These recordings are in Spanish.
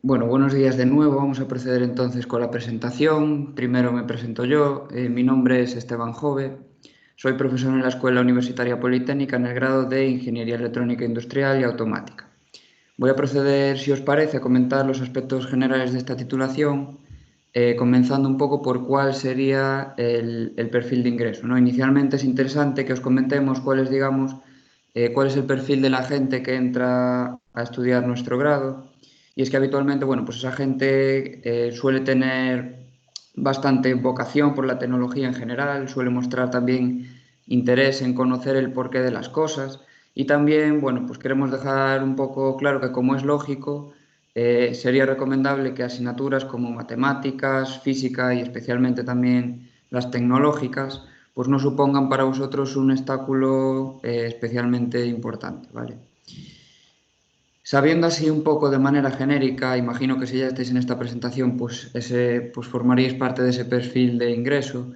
Bueno, buenos días de nuevo. Vamos a proceder entonces con la presentación. Primero me presento yo. Mi nombre es Esteban Jove. Soy profesor en la Escuela Universitaria Politécnica en el grado de Ingeniería Electrónica Industrial y Automática. Voy a proceder, si os parece, a comentar los aspectos generales de esta titulación, comenzando un poco por cuál sería el perfil de ingreso, ¿no? Inicialmente es interesante que os comentemos cuál es, digamos, cuál es el perfil de la gente que entra a estudiar nuestro grado. Y es que habitualmente, bueno, pues esa gente suele tener bastante vocación por la tecnología en general, suele mostrar también interés en conocer el porqué de las cosas y también, bueno, pues queremos dejar un poco claro que como es lógico, sería recomendable que asignaturas como matemáticas, física y especialmente también las tecnológicas, pues no supongan para vosotros un obstáculo especialmente importante, ¿vale? Sabiendo así un poco de manera genérica, imagino que si ya estáis en esta presentación, pues formaríais parte de ese perfil de ingreso.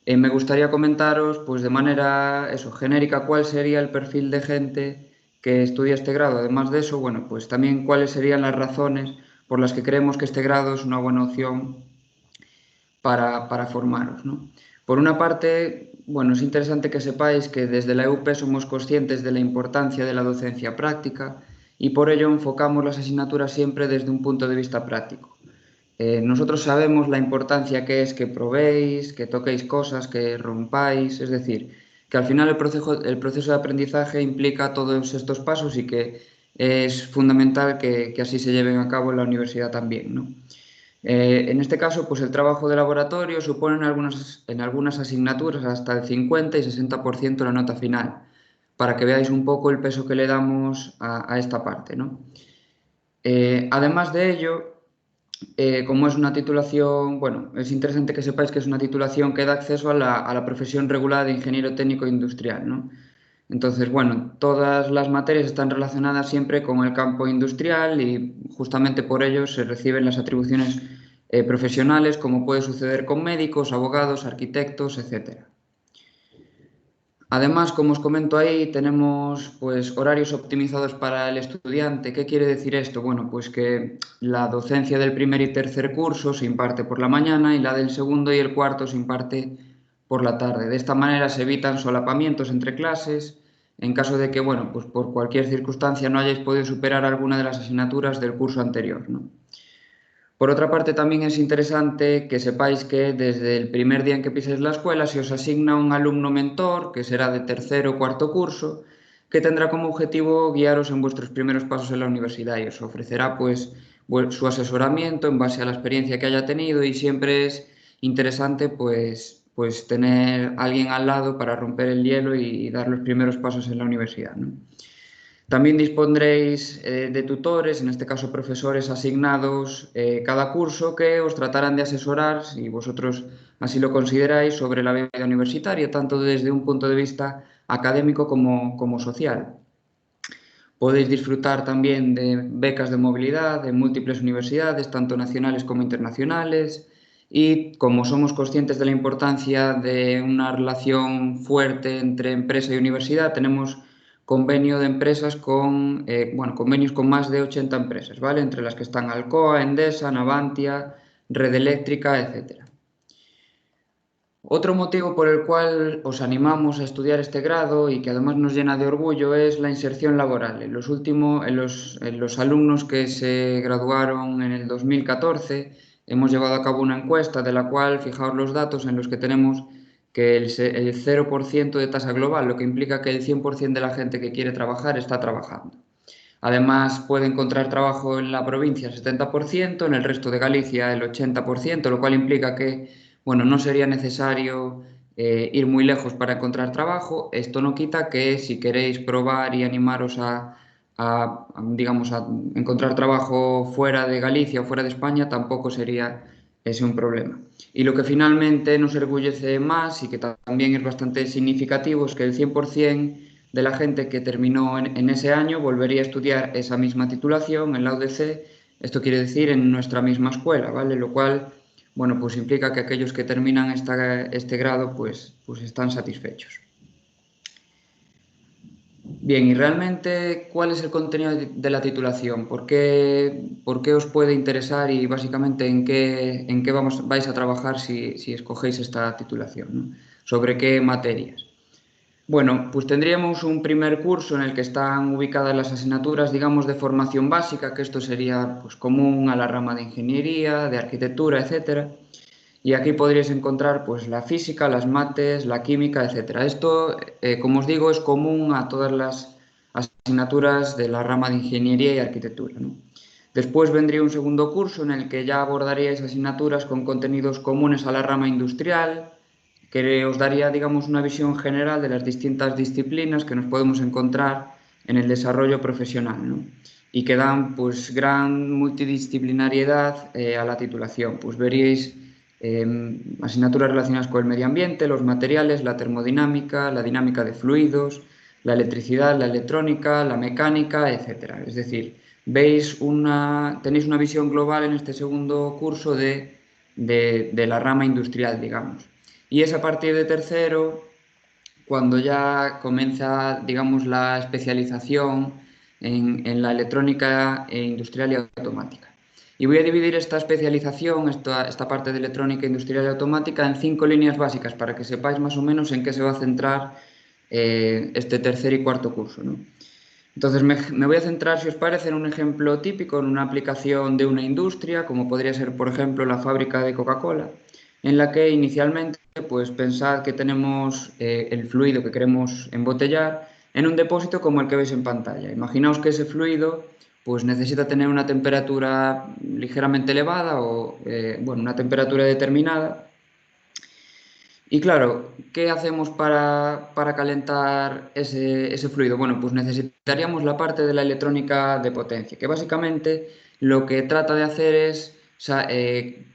Me gustaría comentaros, pues de manera eso, genérica, cuál sería el perfil de gente que estudia este grado. Además de eso, bueno, pues también cuáles serían las razones por las que creemos que este grado es una buena opción para formaros, ¿no? Por una parte, bueno, es interesante que sepáis que desde la EUP somos conscientes de la importancia de la docencia práctica y por ello enfocamos las asignaturas siempre desde un punto de vista práctico. Nosotros sabemos la importancia que es que probéis, que toquéis cosas, que rompáis, es decir, que al final el proceso de aprendizaje implica todos estos pasos y que es fundamental que así se lleven a cabo en la universidad también, ¿no? En este caso, pues el trabajo de laboratorio supone en algunas asignaturas hasta el 50 y 60% de la nota final, para que veáis un poco el peso que le damos a esta parte, ¿no? Además de ello, como es una titulación, bueno, es interesante que sepáis que es una titulación que da acceso a la profesión regulada de ingeniero técnico industrial, ¿no? Entonces, bueno, todas las materias están relacionadas siempre con el campo industrial y justamente por ello se reciben las atribuciones profesionales, como puede suceder con médicos, abogados, arquitectos, etcétera. Además, como os comento ahí, tenemos pues horarios optimizados para el estudiante. ¿Qué quiere decir esto? Bueno, pues que la docencia del primer y tercer curso se imparte por la mañana y la del segundo y el cuarto se imparte por la tarde. De esta manera se evitan solapamientos entre clases en caso de que, bueno, pues por cualquier circunstancia no hayáis podido superar alguna de las asignaturas del curso anterior, ¿no? Por otra parte, también es interesante que sepáis que desde el primer día en que piséis la escuela se os asigna un alumno mentor, que será de tercero o cuarto curso, que tendrá como objetivo guiaros en vuestros primeros pasos en la universidad y os ofrecerá pues su asesoramiento en base a la experiencia que haya tenido y siempre es interesante pues tener alguien al lado para romper el hielo y dar los primeros pasos en la universidad, ¿no? También dispondréis de tutores, en este caso profesores asignados cada curso, que os tratarán de asesorar, si vosotros así lo consideráis, sobre la vida universitaria, tanto desde un punto de vista académico como social. Podéis disfrutar también de becas de movilidad en múltiples universidades, tanto nacionales como internacionales, y como somos conscientes de la importancia de una relación fuerte entre empresa y universidad, tenemos convenio de empresas convenios con más de 80 empresas, ¿vale? Entre las que están Alcoa, Endesa, Navantia, Red Eléctrica, etcétera. Otro motivo por el cual os animamos a estudiar este grado y que además nos llena de orgullo es la inserción laboral. En los alumnos que se graduaron en el 2014 hemos llevado a cabo una encuesta de la cual, fijaos los datos en los que tenemos que el 0% de tasa global, lo que implica que el 100% de la gente que quiere trabajar está trabajando. Además, puede encontrar trabajo en la provincia el 70%, en el resto de Galicia el 80%, lo cual implica que, bueno, no sería necesario ir muy lejos para encontrar trabajo. Esto no quita que si queréis probar y animaros digamos, a encontrar trabajo fuera de Galicia o fuera de España, tampoco sería ese un problema. Y lo que finalmente nos orgullece más y que también es bastante significativo es que el 100% de la gente que terminó en ese año volvería a estudiar esa misma titulación en la UDC, esto quiere decir en nuestra misma escuela, ¿vale? Lo cual, bueno, pues implica que aquellos que terminan este grado, pues están satisfechos. Bien, y realmente, ¿cuál es el contenido de la titulación? ¿Por qué os puede interesar y básicamente en qué vais a trabajar si escogéis esta titulación, ¿no? ¿Sobre qué materias? Bueno, pues tendríamos un primer curso en el que están ubicadas las asignaturas, digamos, de formación básica, que esto sería pues, común a la rama de ingeniería, de arquitectura, etcétera. Y aquí podríais encontrar pues, la física, las mates, la química, etcétera. Esto, como os digo, es común a todas las asignaturas de la rama de ingeniería y arquitectura, ¿no? Después vendría un segundo curso en el que ya abordaríais asignaturas con contenidos comunes a la rama industrial, que os daría, digamos, una visión general de las distintas disciplinas que nos podemos encontrar en el desarrollo profesional, ¿no? Y que dan, pues, gran multidisciplinariedad a la titulación. Pues veríais asignaturas relacionadas con el medio ambiente, los materiales, la termodinámica, la dinámica de fluidos, la electricidad, la electrónica, la mecánica, etcétera. Es decir, tenéis una visión global en este segundo curso de la rama industrial, digamos. Y es a partir de tercero cuando ya comienza, digamos, la especialización en la electrónica industrial y automática. Y voy a dividir esta especialización, esta parte de electrónica industrial y automática, en 5 líneas básicas para que sepáis más o menos en qué se va a centrar este tercer y cuarto curso, ¿no? Entonces me voy a centrar, si os parece, en un ejemplo típico, en una aplicación de una industria, como podría ser, por ejemplo, la fábrica de Coca-Cola, en la que inicialmente, pues pensad que tenemos el fluido que queremos embotellar en un depósito como el que veis en pantalla. Imaginaos que ese fluido, pues necesita tener una temperatura ligeramente elevada o, bueno, una temperatura determinada. Y claro, ¿qué hacemos para calentar ese fluido? Bueno, pues necesitaríamos la parte de la electrónica de potencia, que básicamente lo que trata de hacer es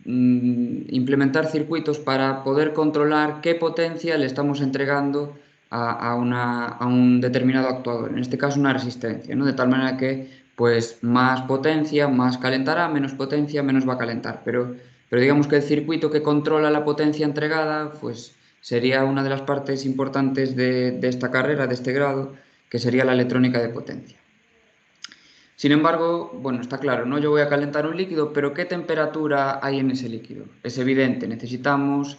implementar circuitos para poder controlar qué potencia le estamos entregando a un determinado actuador, en este caso una resistencia, ¿no? De tal manera que pues más potencia, más calentará, menos potencia, menos va a calentar. Pero digamos que el circuito que controla la potencia entregada, pues sería una de las partes importantes de esta carrera, de este grado, que sería la electrónica de potencia. Sin embargo, bueno, está claro, ¿no? Yo voy a calentar un líquido, pero ¿qué temperatura hay en ese líquido? Es evidente, necesitamos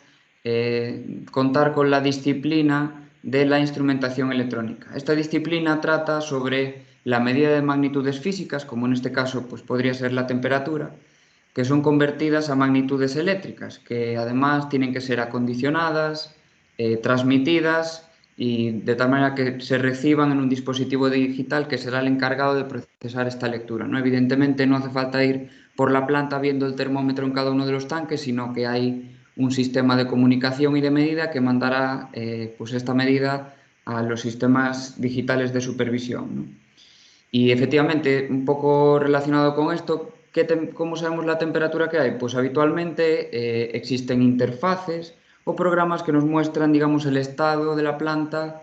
contar con la disciplina de la instrumentación electrónica. Esta disciplina trata sobre la medida de magnitudes físicas, como en este caso pues, podría ser la temperatura, que son convertidas a magnitudes eléctricas, que además tienen que ser acondicionadas, transmitidas y de tal manera que se reciban en un dispositivo digital que será el encargado de procesar esta lectura, ¿no? Evidentemente no hace falta ir por la planta viendo el termómetro en cada uno de los tanques, sino que hay un sistema de comunicación y de medida que mandará pues esta medida a los sistemas digitales de supervisión, ¿no? Y efectivamente, un poco relacionado con esto, ¿cómo sabemos la temperatura que hay? Pues habitualmente existen interfaces o programas que nos muestran, digamos, el estado de la planta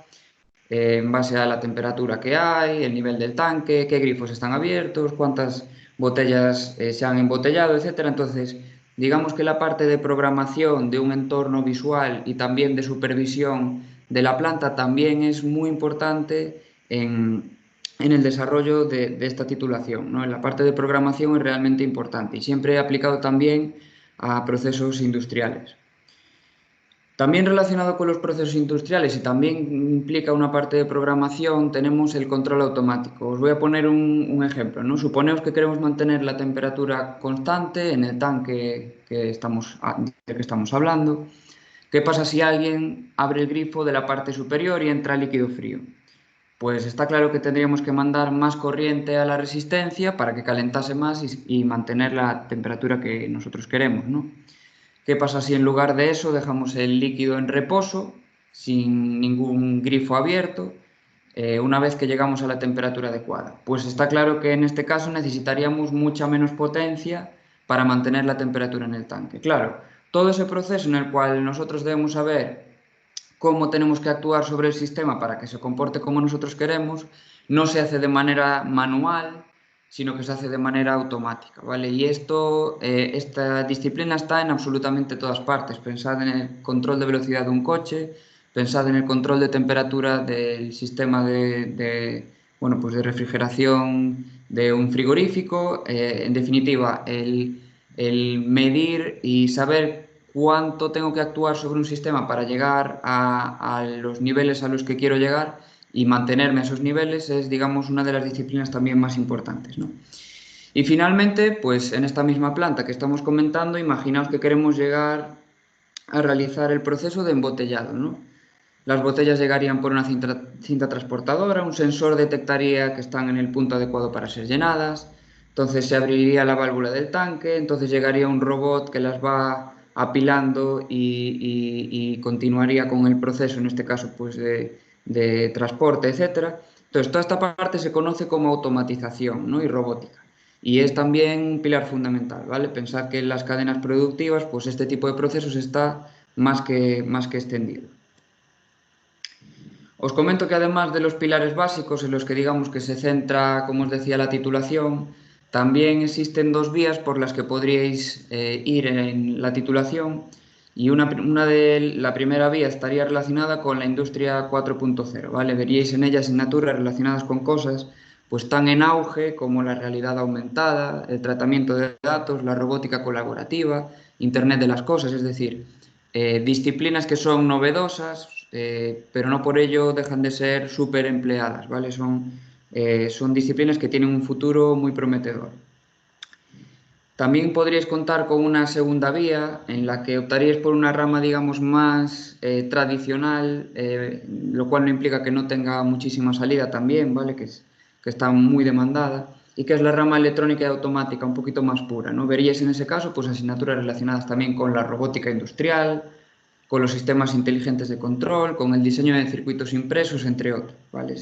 en base a la temperatura que hay, el nivel del tanque, qué grifos están abiertos, cuántas botellas se han embotellado, etcétera. Entonces, digamos que la parte de programación de un entorno visual y también de supervisión de la planta también es muy importante en el desarrollo de esta titulación, ¿no? En la parte de programación es realmente importante y siempre he aplicado también a procesos industriales. También relacionado con los procesos industriales y también implica una parte de programación, tenemos el control automático. Os voy a poner un ejemplo, ¿no? Suponeos que queremos mantener la temperatura constante en el tanque del que estamos hablando. ¿Qué pasa si alguien abre el grifo de la parte superior y entra líquido frío? Pues está claro que tendríamos que mandar más corriente a la resistencia para que calentase más y mantener la temperatura que nosotros queremos, ¿no? ¿Qué pasa si en lugar de eso dejamos el líquido en reposo, sin ningún grifo abierto, una vez que llegamos a la temperatura adecuada? Pues está claro que en este caso necesitaríamos mucha menos potencia para mantener la temperatura en el tanque. Claro, todo ese proceso en el cual nosotros debemos saber cómo tenemos que actuar sobre el sistema para que se comporte como nosotros queremos, no se hace de manera manual, sino que se hace de manera automática, ¿vale? Y esta disciplina está en absolutamente todas partes. Pensad en el control de velocidad de un coche, pensad en el control de temperatura del sistema bueno, pues de refrigeración de un frigorífico, en definitiva, el medir y saber cuánto tengo que actuar sobre un sistema para llegar a los niveles a los que quiero llegar y mantenerme a esos niveles es, digamos, una de las disciplinas también más importantes, ¿no? Y finalmente, pues en esta misma planta que estamos comentando, imaginaos que queremos llegar a realizar el proceso de embotellado, ¿no? Las botellas llegarían por una cinta transportadora, un sensor detectaría que están en el punto adecuado para ser llenadas, entonces se abriría la válvula del tanque, entonces llegaría un robot que las va apilando y continuaría con el proceso, en este caso pues de transporte, etcétera. Entonces toda esta parte se conoce como automatización, ¿no? Y robótica. Y es también un pilar fundamental, ¿vale? Pensar que en las cadenas productivas, pues este tipo de procesos está más que extendido. Os comento que además de los pilares básicos en los que digamos que se centra, como os decía, la titulación, también existen dos vías por las que podríais ir en la titulación y la primera vía estaría relacionada con la industria 4.0, ¿vale? Veríais en ella asignaturas relacionadas con cosas pues tan en auge como la realidad aumentada, el tratamiento de datos, la robótica colaborativa, Internet de las cosas, es decir, disciplinas que son novedosas, pero no por ello dejan de ser súper empleadas, ¿vale? Son disciplinas que tienen un futuro muy prometedor. También podríais contar con una segunda vía en la que optaríais por una rama, digamos, más tradicional, lo cual no implica que no tenga muchísima salida también, ¿vale? Que está muy demandada, y que es la rama electrónica y automática, un poquito más pura, ¿no? Veríais en ese caso pues, asignaturas relacionadas también con la robótica industrial, con los sistemas inteligentes de control, con el diseño de circuitos impresos, entre otros, ¿vale?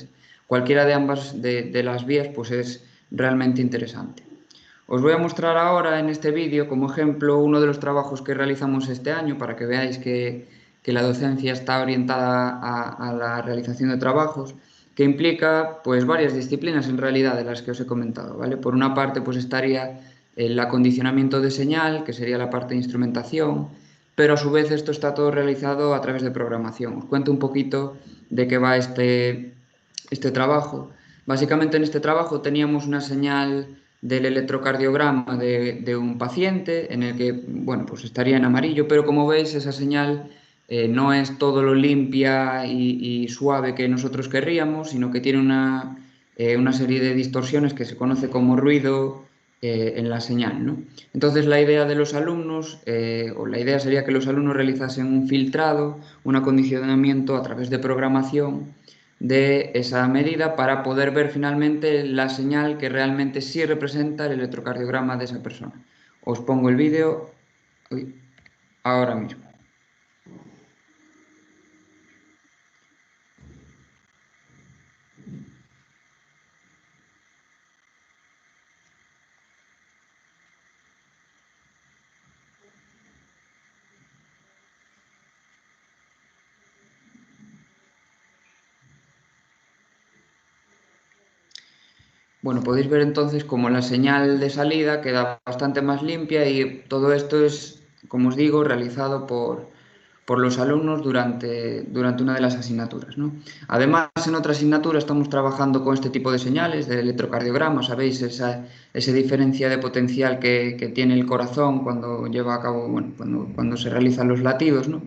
Cualquiera de ambas de las vías pues, es realmente interesante. Os voy a mostrar ahora en este vídeo como ejemplo uno de los trabajos que realizamos este año para que veáis que la docencia está orientada a la realización de trabajos que implica pues varias disciplinas en realidad de las que os he comentado, ¿vale? Por una parte pues estaría el acondicionamiento de señal, que sería la parte de instrumentación, pero a su vez esto está todo realizado a través de programación. Os cuento un poquito de qué va este trabajo. Básicamente en este trabajo teníamos una señal del electrocardiograma de un paciente en el que, bueno, pues estaría en amarillo, pero como veis esa señal no es todo lo limpia y suave que nosotros querríamos, sino que tiene una serie de distorsiones que se conoce como ruido en la señal, ¿no? Entonces la idea de los alumnos, o la idea sería que los alumnos realizasen un filtrado, un acondicionamiento a través de programación de esa medida para poder ver finalmente la señal que realmente sí representa el electrocardiograma de esa persona. Os pongo el vídeo ahora mismo. Bueno, podéis ver entonces como la señal de salida queda bastante más limpia y todo esto es, como os digo, realizado por los alumnos durante una de las asignaturas, ¿no? Además, en otra asignatura estamos trabajando con este tipo de señales de electrocardiograma, ¿sabéis? Esa diferencia de potencial que tiene el corazón cuando lleva a cabo, bueno, cuando se realizan los latidos, ¿no?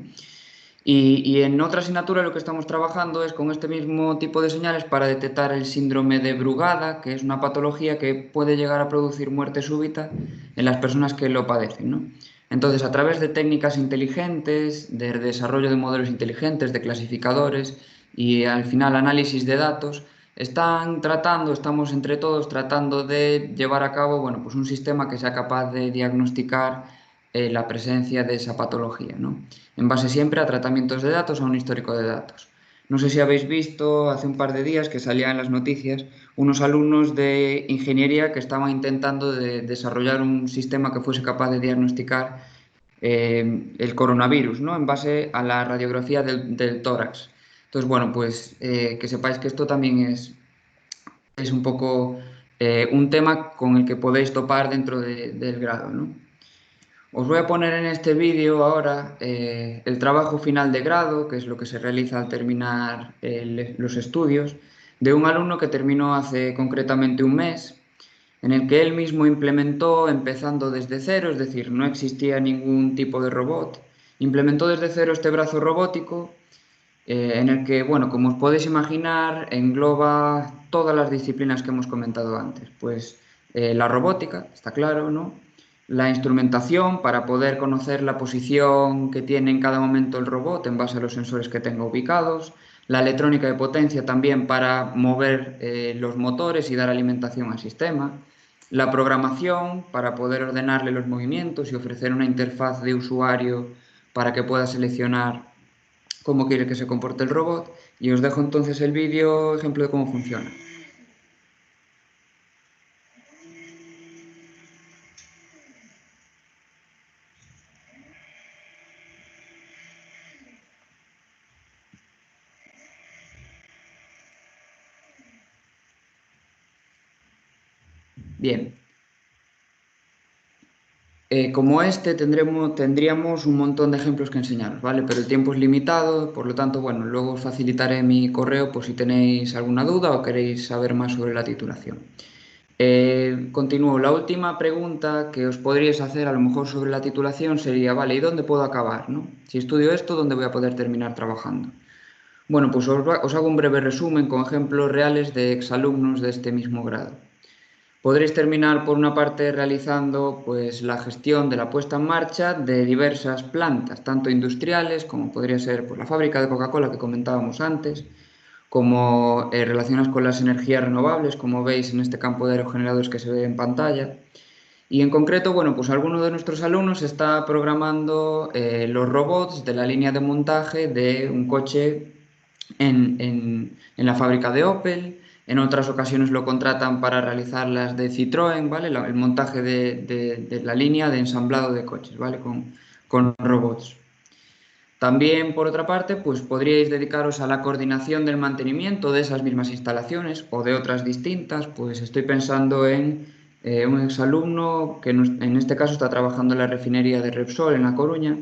Y en otra asignatura lo que estamos trabajando es con este mismo tipo de señales para detectar el síndrome de Brugada, que es una patología que puede llegar a producir muerte súbita en las personas que lo padecen, ¿no? Entonces, a través de técnicas inteligentes, de desarrollo de modelos inteligentes, de clasificadores y al final análisis de datos, estamos entre todos tratando de llevar a cabo, bueno, pues un sistema que sea capaz de diagnosticar la presencia de esa patología, ¿no? En base siempre a tratamientos de datos, a un histórico de datos. No sé si habéis visto hace un par de días que salía en las noticias unos alumnos de ingeniería que estaban intentando desarrollar un sistema que fuese capaz de diagnosticar el coronavirus, ¿no? En base a la radiografía del tórax. Entonces, bueno, pues que sepáis que esto también es un poco un tema con el que podéis topar dentro del grado, ¿no? Os voy a poner en este vídeo ahora el trabajo final de grado, que es lo que se realiza al terminar los estudios, de un alumno que terminó hace concretamente un mes, en el que él mismo implementó empezando desde cero, es decir, no existía ningún tipo de robot, implementó desde cero este brazo robótico en el que, bueno, como os podéis imaginar, engloba todas las disciplinas que hemos comentado antes. Pues la robótica, está claro, ¿no? La instrumentación para poder conocer la posición que tiene en cada momento el robot en base a los sensores que tenga ubicados. La electrónica de potencia también para mover los motores y dar alimentación al sistema. La programación para poder ordenarle los movimientos y ofrecer una interfaz de usuario para que pueda seleccionar cómo quiere que se comporte el robot y os dejo entonces el vídeo ejemplo de cómo funciona. Bien, como este tendríamos un montón de ejemplos que enseñaros, ¿vale? Pero el tiempo es limitado, por lo tanto, bueno, luego os facilitaré mi correo por si tenéis alguna duda o queréis saber más sobre la titulación. Continúo. La última pregunta que os podríais hacer a lo mejor sobre la titulación sería, vale, ¿y dónde puedo acabar, no? Si estudio esto, ¿dónde voy a poder terminar trabajando? Bueno, pues os hago un breve resumen con ejemplos reales de exalumnos de este mismo grado. Podréis terminar por una parte realizando pues, la gestión de la puesta en marcha de diversas plantas, tanto industriales como podría ser pues, la fábrica de Coca-Cola que comentábamos antes, como relacionadas con las energías renovables, como veis en este campo de aerogeneradores que se ve en pantalla. Y en concreto, bueno, pues alguno de nuestros alumnos está programando los robots de la línea de montaje de un coche en la fábrica de Opel. En otras ocasiones lo contratan para realizar las de Citroën, ¿vale? El montaje de la línea de ensamblado de coches, ¿vale? Con robots. También, por otra parte, pues podríais dedicaros a la coordinación del mantenimiento de esas mismas instalaciones o de otras distintas. Pues estoy pensando en un exalumno que en este caso está trabajando en la refinería de Repsol en La Coruña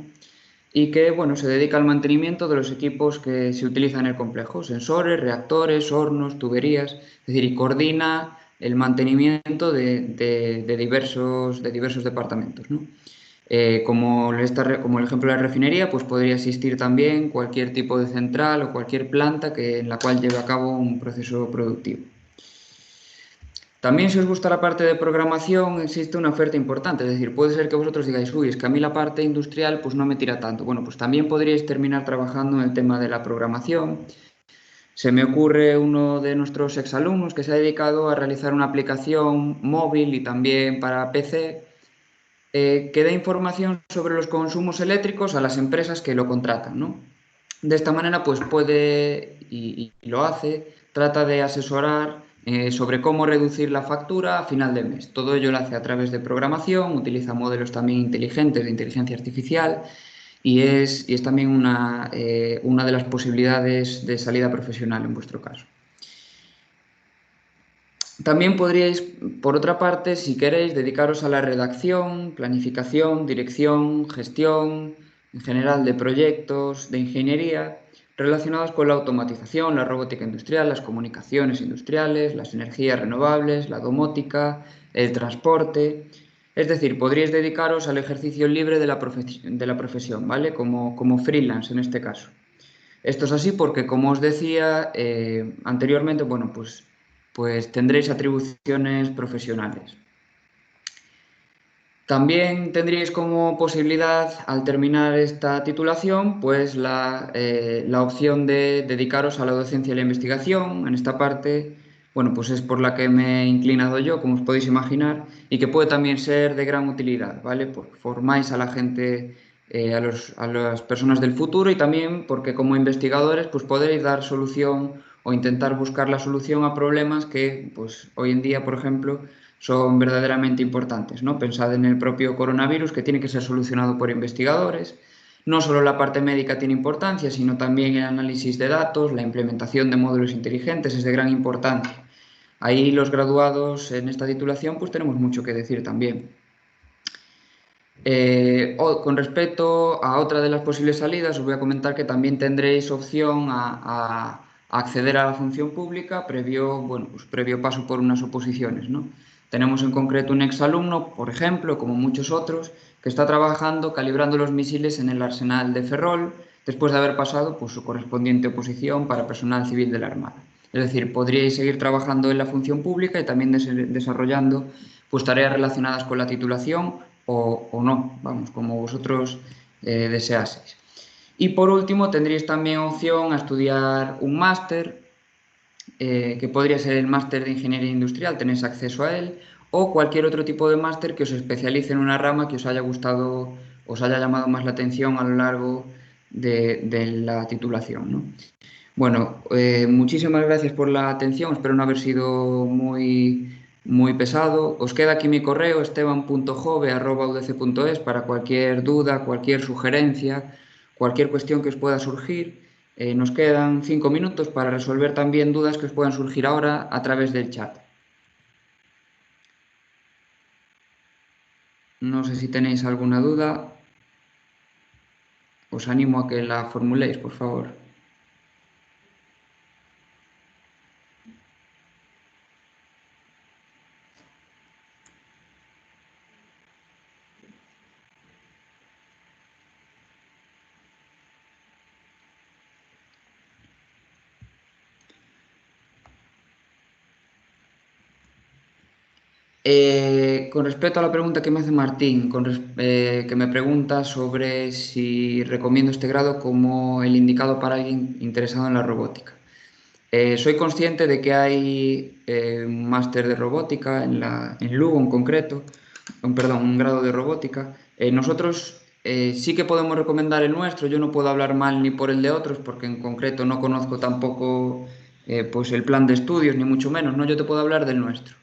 y que, bueno, se dedica al mantenimiento de los equipos que se utilizan en el complejo, sensores, reactores, hornos, tuberías, es decir, y coordina el mantenimiento de diversos departamentos, ¿no? Como el ejemplo de la refinería, pues podría existir también cualquier tipo de central o cualquier planta en la cual lleve a cabo un proceso productivo. También si os gusta la parte de programación existe una oferta importante, es decir, puede ser que vosotros digáis, uy, es que a mí la parte industrial pues no me tira tanto. Bueno, pues también podríais terminar trabajando en el tema de la programación. Se me ocurre uno de nuestros exalumnos que se ha dedicado a realizar una aplicación móvil y también para PC que da información sobre los consumos eléctricos a las empresas que lo contratan, ¿no? De esta manera, pues puede, y lo hace, trata de asesorar sobre cómo reducir la factura a final de mes. Todo ello lo hace a través de programación, utiliza modelos también inteligentes de inteligencia artificial y es también una de las posibilidades de salida profesional en vuestro caso. También podríais, por otra parte, si queréis, dedicaros a la redacción, planificación, dirección, gestión, en general de proyectos de ingeniería relacionados con la automatización, la robótica industrial, las comunicaciones industriales, las energías renovables, la domótica, el transporte. Es decir, podríais dedicaros al ejercicio libre de la profesión, ¿vale? Como freelance en este caso. Esto es así porque, como os decía anteriormente, bueno, pues tendréis atribuciones profesionales. También tendríais como posibilidad, al terminar esta titulación, pues la opción de dedicaros a la docencia y la investigación. En esta parte, bueno, pues es por la que me he inclinado yo, como os podéis imaginar, y que puede también ser de gran utilidad, ¿vale? Porque formáis a la gente, a las personas del futuro y también porque como investigadores, pues podréis dar solución o intentar buscar la solución a problemas que, pues hoy en día, por ejemplo, son verdaderamente importantes, ¿no? Pensad en el propio coronavirus que tiene que ser solucionado por investigadores. No solo la parte médica tiene importancia, sino también el análisis de datos, la implementación de módulos inteligentes es de gran importancia. Ahí los graduados en esta titulación pues tenemos mucho que decir también. Con respecto a otra de las posibles salidas, os voy a comentar que también tendréis opción a acceder a la función pública previo, bueno, pues previo paso por unas oposiciones, ¿no? Tenemos en concreto un exalumno, por ejemplo, como muchos otros, que está trabajando calibrando los misiles en el arsenal de Ferrol, después de haber pasado pues, su correspondiente oposición para personal civil de la Armada. Es decir, podríais seguir trabajando en la función pública y también desarrollando pues, tareas relacionadas con la titulación o no, vamos, como vosotros deseaseis. Y por último, tendréis también opción a estudiar un máster, que podría ser el máster de Ingeniería Industrial, tenéis acceso a él, o cualquier otro tipo de máster que os especialice en una rama que os haya gustado, os haya llamado más la atención a lo largo de la titulación, ¿no? Bueno, muchísimas gracias por la atención, espero no haber sido muy pesado. Os queda aquí mi correo esteban.jove@udc.es para cualquier duda, cualquier sugerencia, cualquier cuestión que os pueda surgir. Nos quedan 5 minutos para resolver también dudas que os puedan surgir ahora a través del chat. No sé si tenéis alguna duda. Os animo a que la formuléis, por favor. Con respecto a la pregunta que me hace Martín, que me pregunta sobre si recomiendo este grado como el indicado para alguien interesado en la robótica. Soy consciente de que hay un máster de robótica en Lugo en concreto, perdón, un grado de robótica. Nosotros sí que podemos recomendar el nuestro, yo no puedo hablar mal ni por el de otros porque en concreto no conozco tampoco pues el plan de estudios, ni mucho menos, ¿no? Yo te puedo hablar del nuestro.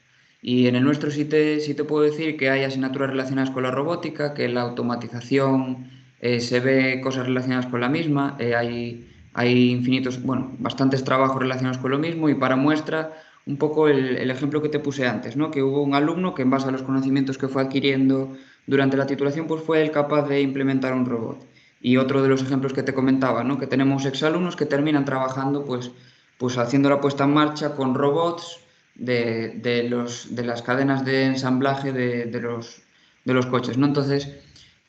Y en el nuestro sí te puedo decir que hay asignaturas relacionadas con la robótica, que la automatización se ve cosas relacionadas con la misma, hay infinitos, bueno, bastantes trabajos relacionados con lo mismo y para muestra un poco el ejemplo que te puse antes, ¿no? Que hubo un alumno que en base a los conocimientos que fue adquiriendo durante la titulación, pues fue el capaz de implementar un robot. Y otro de los ejemplos que te comentaba, ¿no? Que tenemos exalumnos que terminan trabajando pues haciendo la puesta en marcha con robots de las cadenas de ensamblaje de los coches, ¿no? Entonces,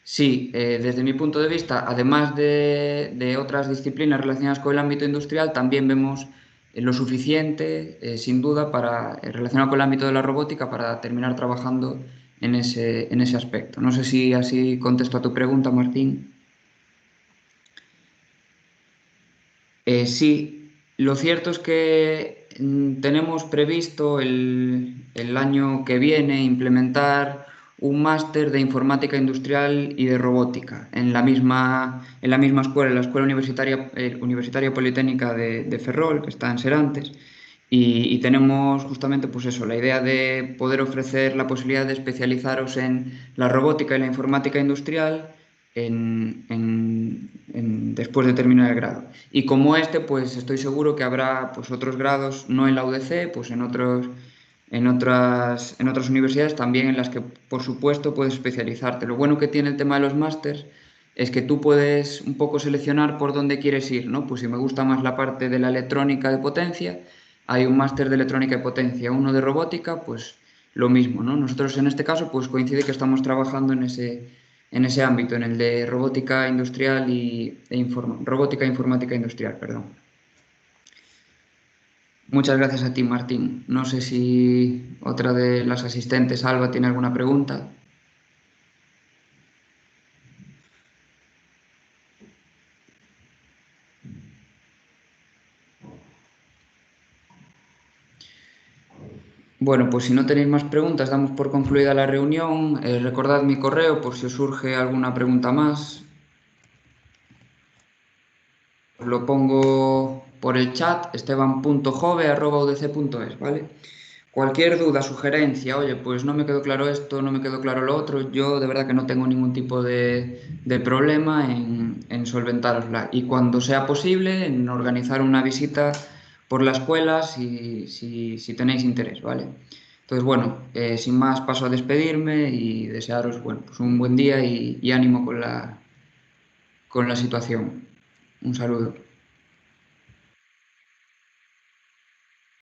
sí, desde mi punto de vista, además de otras disciplinas relacionadas con el ámbito industrial, también vemos lo suficiente, sin duda, relacionado con el ámbito de la robótica para terminar trabajando en ese aspecto. No sé si así contesto a tu pregunta, Martín. Sí, lo cierto es que tenemos previsto el año que viene implementar un máster de informática industrial y de robótica en la misma escuela, en la Escuela Universitaria Politécnica de Ferrol, que está en Serantes, y tenemos justamente pues eso, la idea de poder ofrecer la posibilidad de especializaros en la robótica y la informática industrial después de terminar el grado. Y como este, pues estoy seguro que habrá pues, otros grados, no en la UDC, pues en otras universidades también en las que, por supuesto, puedes especializarte. Lo bueno que tiene el tema de los másters es que tú puedes un poco seleccionar por dónde quieres ir, ¿no? Pues si me gusta más la parte de la electrónica de potencia, hay un máster de electrónica de potencia, uno de robótica, pues lo mismo, ¿no? Nosotros en este caso, pues coincide que estamos trabajando en ese ámbito, en el de robótica industrial robótica e informática industrial, perdón. Muchas gracias a ti, Martín. No sé si otra de las asistentes, Alba, tiene alguna pregunta. Bueno, pues si no tenéis más preguntas, damos por concluida la reunión. Recordad mi correo por si os surge alguna pregunta más. Os lo pongo por el chat, esteban.jove@udc.es, ¿vale? Cualquier duda, sugerencia, oye, pues no me quedó claro esto, no me quedó claro lo otro, yo de verdad que no tengo ningún tipo de problema en solventárosla. Y cuando sea posible, en organizar una visita por la escuela si tenéis interés, ¿vale? Entonces, bueno, sin más paso a despedirme y desearos, bueno, pues un buen día y ánimo con la situación. Un saludo.